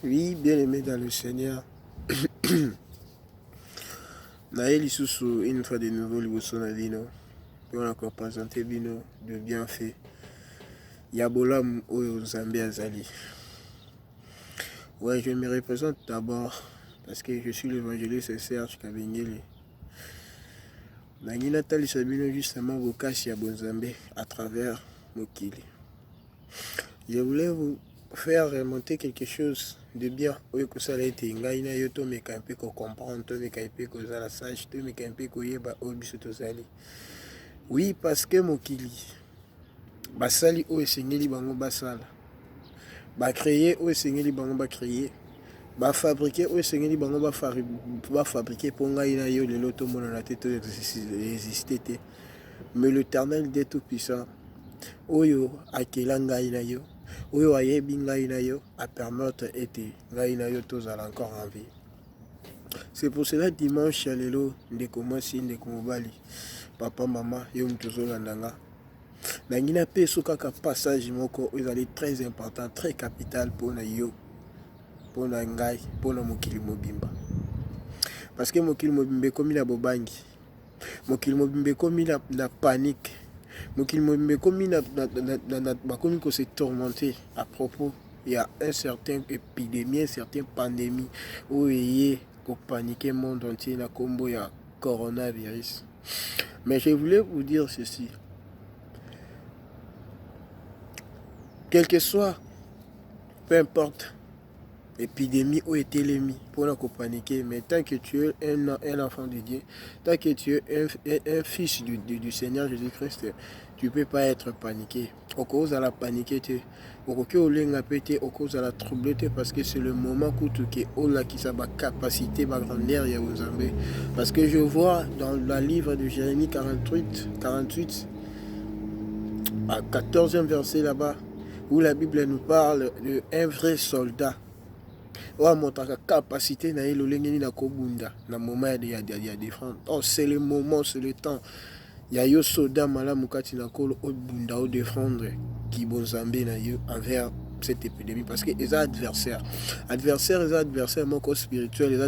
Oui, bien aimé dans le Seigneur. Naël sous une fois de nouveau liboso na bino. On a encore présenté bino de bienfaits. Yabolam oyo Nzambe azali. Ouais, je me représente d'abord parce que je suis l'évangéliste Serge Kabengele. Nangina talisa bino justement bokasi ya bonzambe à travers Mokili. Je voulais vous faire remonter quelque chose de bien. Oui, que ça a été ngaina yo to me kampe ko comprendre to me kampe ko zala sage to me kampe ko yeba obiso to zali. Oui, parce que Mokili basali o esengeli bango basala. Ba créer o esengeli bango ba créer. Ba fabriquer o esengeli bango ba fabriquer pour ngaina yo le loto mona na tête exister te. Mais l'Éternel des tout puissant oyo akela ngaina yo oyo ayebi ngai na yo a permettre ete ngai na yo tozala encore en vie. C'est pour cela dimanche lelo ndeko mwasi ndeko mobali papa mama yo mutu ozolanda nga nangi napeso kaka passage moko ezali très important très capital mpona yo mpona ngai mpona mokili mobimba parce que mokili mobimba ekomi na bobangi mokili mobimba ekomi na panique mokili mobimba ekomi bakomi ko se tourmenter à propos il y a un certain épidémie, un certain pandémie où il y a paniquer le monde entier na combo ya coronavirus. Mais je voulais vous dire ceci. Quel que soit, peu importe l'épidémie où est l'ennemi pour ne pas paniquer, mais tant que tu es un enfant de Dieu, tant que tu es un fils du Seigneur Jésus-Christ, tu ne peux pas être paniqué. Au cause de la paniquer, au cause de la troubler, parce que c'est le moment où tu as sa capacité, ma grandeur, parce que je vois dans le livre de Jérémie 48, à 14e verset là-bas, où la Bible nous parle d'un vrai soldat. Wa montaka capacité na elolengeni na kobunda na moment ya défendre. Oh, c'est le moment, c'est le temps. Ya yo soda malamu kati na kolo obunda o défendre ki bonzambe na yo envers cette épidémie parce que les adversaires moko spirituel, les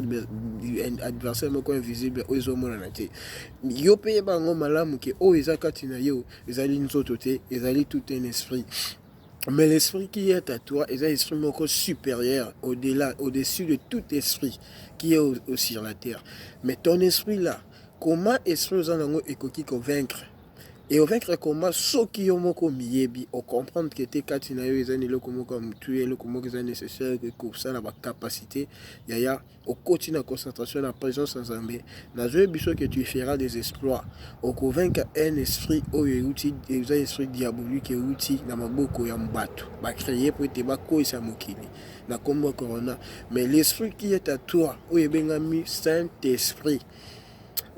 adversaires moko invisible ozo mona na te. Yo peye bango malamu ke o eza kati na yo, ezali nzoto te, ezali tout un esprit. Mais l'esprit qui est à toi est un esprit supérieur, au-delà, au-dessus de tout esprit qui est sur la terre. Mais ton esprit là, comment esprit aux anango et qui convaincre? Et vaincre comment ceux qui ont moko miyebi, au comprendre que tes katina yo ezani le comment comme tu es le comment que c'est nécessaire que ça la capacité yaya au côté na concentration la présence en Zambé na joie biso que tu feras des exploits au convaincre un esprit au outil un esprit diabolique outil na maboko ya mbato ba créer pour te ba ko isa mokili na kombo corona mais l'esprit qui est à toi au ebengami Saint-Esprit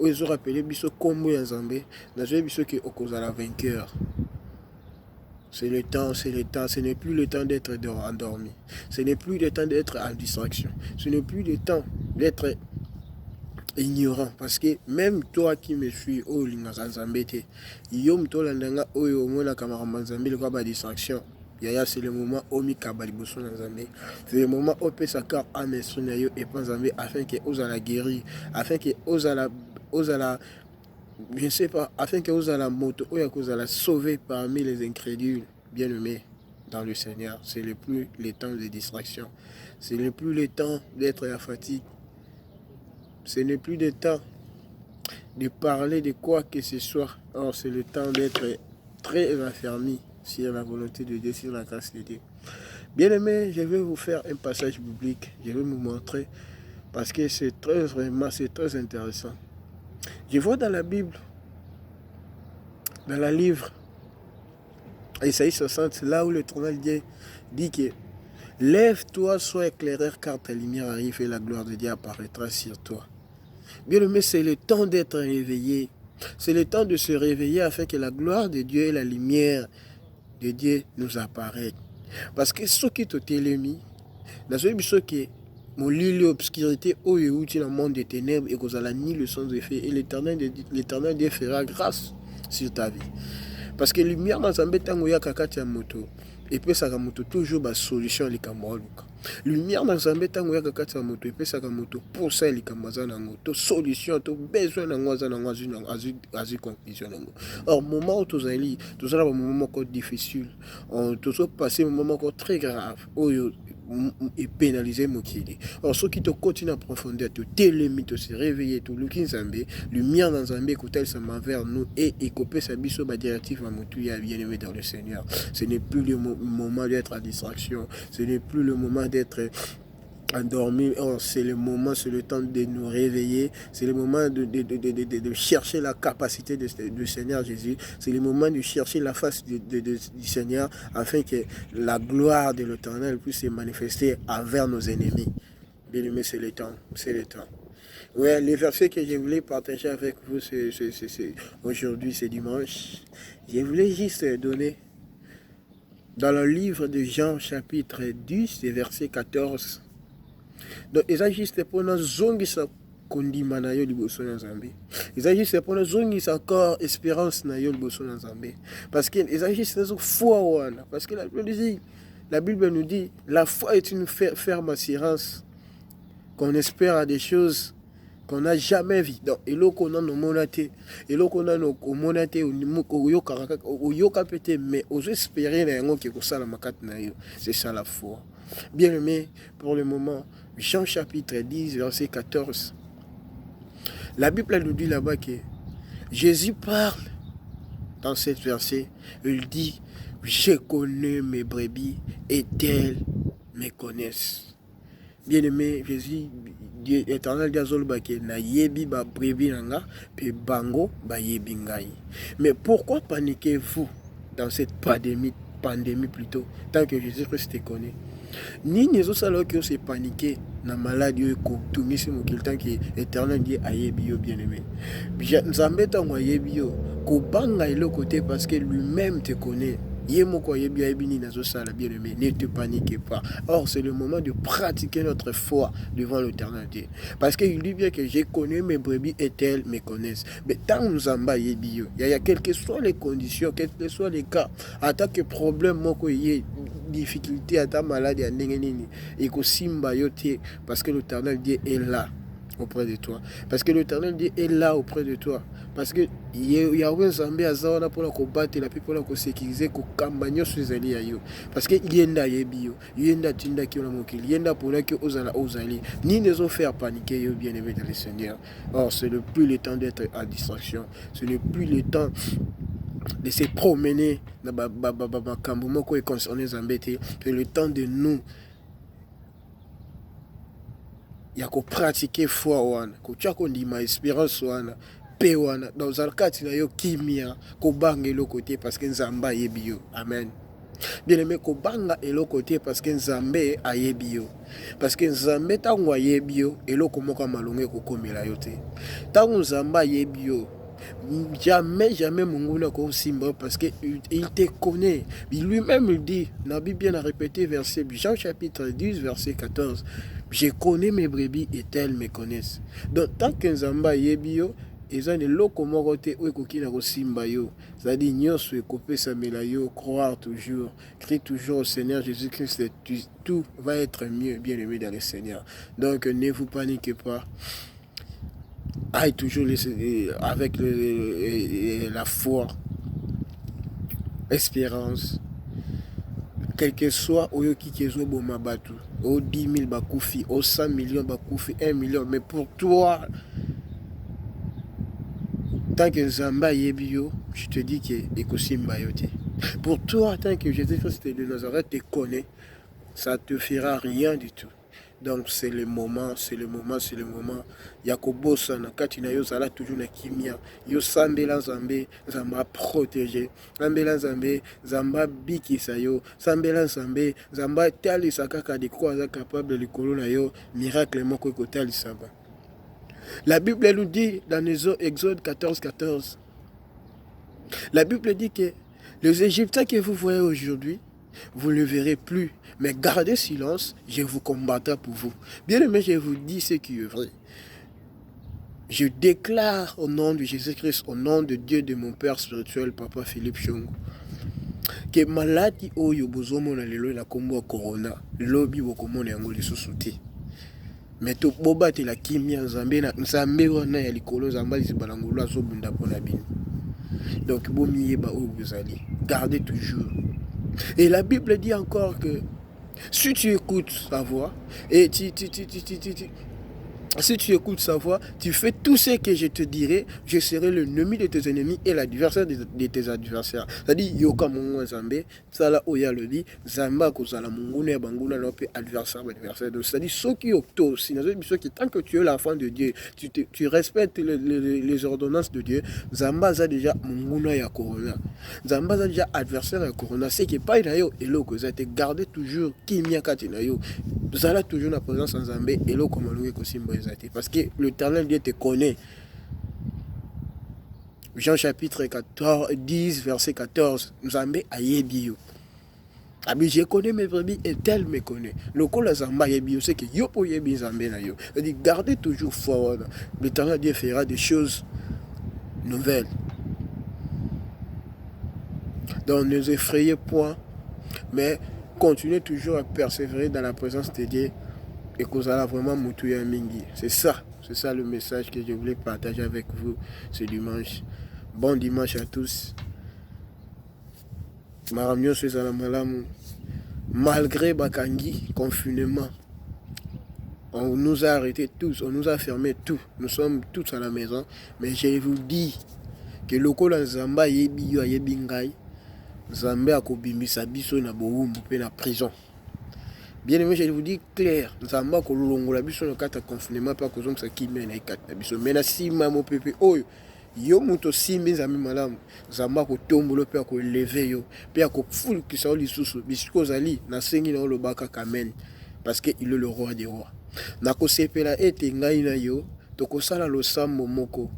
ils ont rappelé biso kombo ya Nzambe na joie biso que okozala vainqueur. C'est le temps, ce n'est plus le temps d'être endormi. Ce n'est plus le temps d'être en distraction. Ce n'est plus le temps d'être ignorant. Parce que même toi qui me suis, oh l'ingaka Nzambe te, yom to landanga oyo mona kamaramba Nzambe le kwa distraction. Yaya c'est le moment où mi kabali boso na Nzambe. C'est le moment où peut sa cœur en esprit na yo et pas Nzambe afin que osala guérir, afin que osala je ne sais pas, afin que vous allez la moto, ou que vous allez sauver parmi les incrédules, bien-aimés dans le Seigneur. Ce n'est plus le temps de distraction. Ce n'est plus le temps d'être à fatigue. Ce n'est plus le temps de parler de quoi que ce soit. Or, c'est le temps d'être très affermi sur la volonté de Dieu, sur la grâce de Dieu. Bien-aimés, je vais vous faire un passage biblique. Je vais vous montrer parce que c'est très intéressant. Je vois dans la Bible, dans le livre Isaïe 60, là où l'Éternel dit que lève-toi, sois éclaireur, car ta lumière arrive et la gloire de Dieu apparaîtra sur toi. Bien aimé, c'est le temps d'être réveillé. C'est le temps de se réveiller afin que la gloire de Dieu et la lumière de Dieu nous apparaissent. Parce que ceux qui t'ont télémis, dans ce qui mon lit l'obscurité où il y a le monde des ténèbres et qu'on a ni le son de fait et l'Éternel Dieu fera grâce sur ta vie. Parce que lumière dans un bétango ya kakati ya moto et puis ça moto toujours ba solution les kamoluka. Lumière dans Zambé, tango ya kakati ya moto, epesaka moto pour ça likambo aza nango, to solution, to besoin nango aza nango azwi conclusion nango. Or moment où tozali, tozala ba moment moko difficile, tozo passer moment moko très grave, oyo et pénaliser mokili. Or ceux qui te continuent à profondeur, te télémi, te se réveiller, te luki Nzambé, lumière dans Zambé, écoutez ça vers nous et écoper sa biso ba directive à motu ya bien-aimé dans le Seigneur. Ce n'est plus le moment d'être à distraction, ce n'est plus le moment d'être endormi. Oh, c'est le moment, c'est le temps de nous réveiller, c'est le moment de chercher la capacité du Seigneur Jésus, c'est le moment de chercher la face du Seigneur afin que la gloire de l'Éternel puisse se manifester envers nos ennemis. Bien aimé, c'est le temps, c'est le temps. Ouais, les versets que je voulais partager avec vous aujourd'hui, c'est dimanche. Je voulais juste donner dans le livre de Jean chapitre 10, verset 14. Donc, il s'agit juste pour nous zongisa kondima na yo liboso na Nzambe. Il s'agit juste pour nous zongisa encore espérance na yo liboso na Nzambe. Parce que il s'agit juste de foi wana. Parce que la Bible nous dit, la foi est une ferme assurance qu'on espère à des choses qu'on n'a jamais vu. Donc, et là qu'on a nos monatés, et là qu'on a nos monatés, au yoka pété, mais aux espérer na yango qui ça la makat na yo. C'est ça la foi. Bien aimé, pour le moment, Jean chapitre 10, verset 14. La Bible nous dit là-bas que Jésus parle dans cet verset. Il dit, je connais mes brebis et elles me connaissent. Bien aimé, Jésus, Dieu éternel diazol bake na yebi ba brebis nanga pe bango ba yebi ngai. Mais pourquoi paniquez-vous dans cette pandémie plutôt, tant que Jésus-Christ te connaît? Ni nezo sala que se paniquer na maladie ko tumisi mokili tant que éternel Dieu ayebi yo bien aimé. Nzambe tango ayebi yo ko banga ilo côté parce que lui-même te connaît. Ne te paniquez pas. Or, c'est le moment de pratiquer notre foi devant l'Éternel Dieu. Parce qu'il dit bien que j'ai connu mes brebis et elles me connaissent. Mais tant nous en bas, il y a quelles que soient les conditions, quels que soient les cas, en tant que problème, difficulté, à ta maladie, et que simba yote, parce que l'Éternel Dieu est là auprès de toi. Parce que l'Éternel Dieu est là auprès de toi. Parce que Yahweh Nzambe azawana pour la combattre la pour la sécuriser ko kambanyo suzali ayo. Parce que yenda yebio, yenda tinda ki ona mokili, yenda pour que ozala ozali. Ni ne zo faire paniquer yo bien-aimé dans le Seigneur. Or, ce n'est plus le temps d'être à distraction. Ce n'est plus le temps de se promener dans makambo moko et concerner Nzambe te. C'est le temps de nous ya ko pratiquer foi wana, ko tchako ndima espérance wana. Dans le cas de yo kimia ko banga le côté parce que Nzamba yebi yo. Amen. Bien aimé ko banga et le côté parce que Nzambe ayebi yo. Parce que Nzambe tango yebi yo et lo komoka malonge ko komela yo te. Tango Nzamba yebi yo, jamais munguna ko simba parce que il te connaît. Lui-même il dit, Nabi bien a répété verset Jean chapitre 10 verset 14. Je connais mes brebis et elles me connaissent. Donc tant que Nzamba yebi yo, ils ont des locaux morotés où ils ont simba yo. C'est-à-dire nyonso ekopesa mela yo, croire toujours, crier toujours au Seigneur Jésus-Christ, tout va être mieux, bien aimé dans le Seigneur. Donc ne vous paniquez pas. Aille toujours avec la foi, espérance. Quel que soit oyoki kezo bomabatu, au 10 000 bakoufi, au 100 millions bakoufi, 1 million, mais pour toi, tant que Nzamba yebio, je te dis que ekosimba yote. Pour toi, tant que Jésus-Christ de Nazareth te connaît, ça ne te fera rien du tout. Donc c'est le moment. Yakobo sana kati na yo zala toujours na kimia. Yo sambela Nzambe, Nzamba protéger. Sambela Nzambe, Nzamba bikisa yo. Sambela Nzambe, Nzamba talisa kaka de quoi capable de likolo na yo, miracle moko ekotalisa ba. La Bible nous dit dans Exode 14. La Bible dit que les Égyptiens que vous voyez aujourd'hui, vous ne le verrez plus. Mais gardez silence, je vous combattrai pour vous. Bien aimé, je vous dis ce qui est vrai. Je déclare au nom de Jésus-Christ, au nom de Dieu, de mon Père spirituel, Papa Philippe Chongo, que maladi oyo bozomona lelo na kombo ya corona lobi bokomona yango lisusu te. Mais to bobatela kimia nzambe na nzambe wana ya likolo nzambe alizibala ngolo azobunda mpona bino. Donc bomiyeba oyo bozali, gardez toujours. Et la Bible dit encore que si tu écoutes sa voix et si tu écoutes sa voix, tu fais tout ce que je te dirai, je serai l'ennemi de tes ennemis et l'adversaire de tes adversaires. C'est-à-dire, yoka mongo nzambe, sala oya lodi, zamba kozala monguna ya banguna na pe adversaire. C'est-à-dire, ceux qui optent, tant que tu es l'enfant de Dieu, tu respectes les ordonnances de Dieu, zamba za déjà monguna ya corona. Zamba za déjà adversaire ya corona. C'est que pas na yo eloko za te garder toujours ki miakati na yo. Zala toujours na présence en zambé eloko malunge ko simba. Parce que l'Éternel Dieu te connaît. Jean chapitre 10, verset 14. Nzambe ayebi yo. Abi je connais mes brebis et tel me connaît. Le col la zamba yebi yo, c'est que yo po yebi nzambe na yo. C'est-à-dire gardez toujours foi. L'Éternel Dieu fera des choses nouvelles. Donc ne vous effrayez point, mais continuez toujours à persévérer dans la présence de Dieu. Et que vous allez vraiment moutouiller mingi. C'est ça le message que je voulais partager avec vous ce dimanche. Bon dimanche à tous. Maramio Malamu. Malgré Bakangi, confinement, on nous a arrêtés tous, on nous a fermés tous. Nous sommes tous à la maison. Mais je vous dis que le Kola Zamba yebi yo yebi ngai. Zamba akobimbisa biso na boumbu pe na prison. Bien aimé, je vous dis clair, Zamba ko longola biso no kata confinement pa ko zomsa kimé na ikata biso. Mena si mamo pepe oyo yo muto simbi nzambe malamu Zamba ko tombolo pe ko lever yo pe ko fulu kisa lisusu bisiko zali na sengi na lobaka kamen parce que il est le roi des rois. Na ko sepela ete ngai na yo to ko sala lo sambo moko.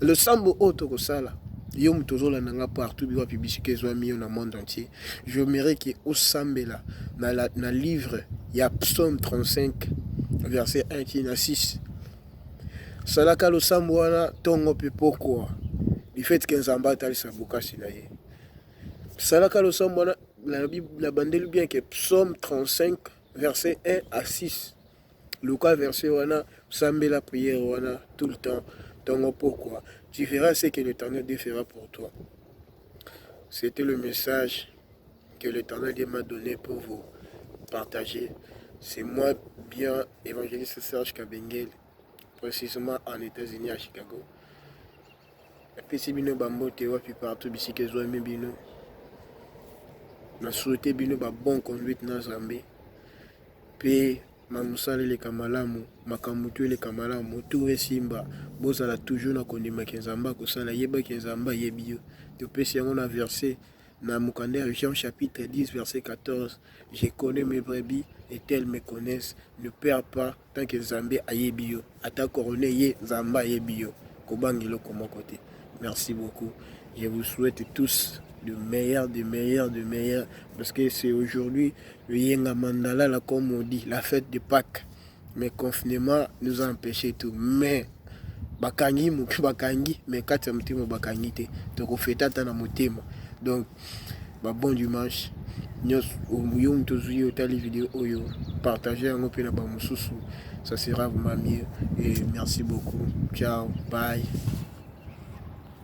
Le sambo o to ko sala yo mutozola nanga partout biwa publicité zo mi na monde entier. Je mérite que au sambela na livre il y a Psaume 35 verset 1 qui na 6. Salaka lo sambo wana tongo pe pourquoi du fait que Nzamba tali sabuka sinaye. Salaka lo sambo wana la bandel bien que Psaume 35 verset 1 à 6. Lucas verset wana sambela prière wana tout le temps. Donc pourquoi tu feras ce que l'Éternel Dieu fera pour toi. C'était le message que l'Éternel Dieu m'a donné pour vous partager. C'est moi bien évangéliste Serge Kabengel, précisément en États-Unis à Chicago. Et puis si bino bambote wapi partout bisi que zo bino. Na souhaité bino ba bon conduite na Zambie. Puis mamusale le kamalamu makamutu le kamalamu tout simba bozala toujours na kondima kenzamba ko sala yeba kenzamba yebio to pesi yango na verset na mukande Jean chapitre 10 verset 14. Je connais mes brebis et elles me connaissent, ne perds pas tant que Zambé ayebio ata corone ye Zamba yebio ko bangilo comme côté. Merci beaucoup. Je vous souhaite tous de meilleur, parce que c'est aujourd'hui le Yenga Mandala, là, comme on dit, la fête de Pâques. Mais le confinement nous a empêché tout. Mais, bakangi, mais quand tu as bakangi, tu as fait ta donc, bon dimanche. Nous partagez un peu la ça sera vraiment mieux. Et merci beaucoup. Ciao, bye.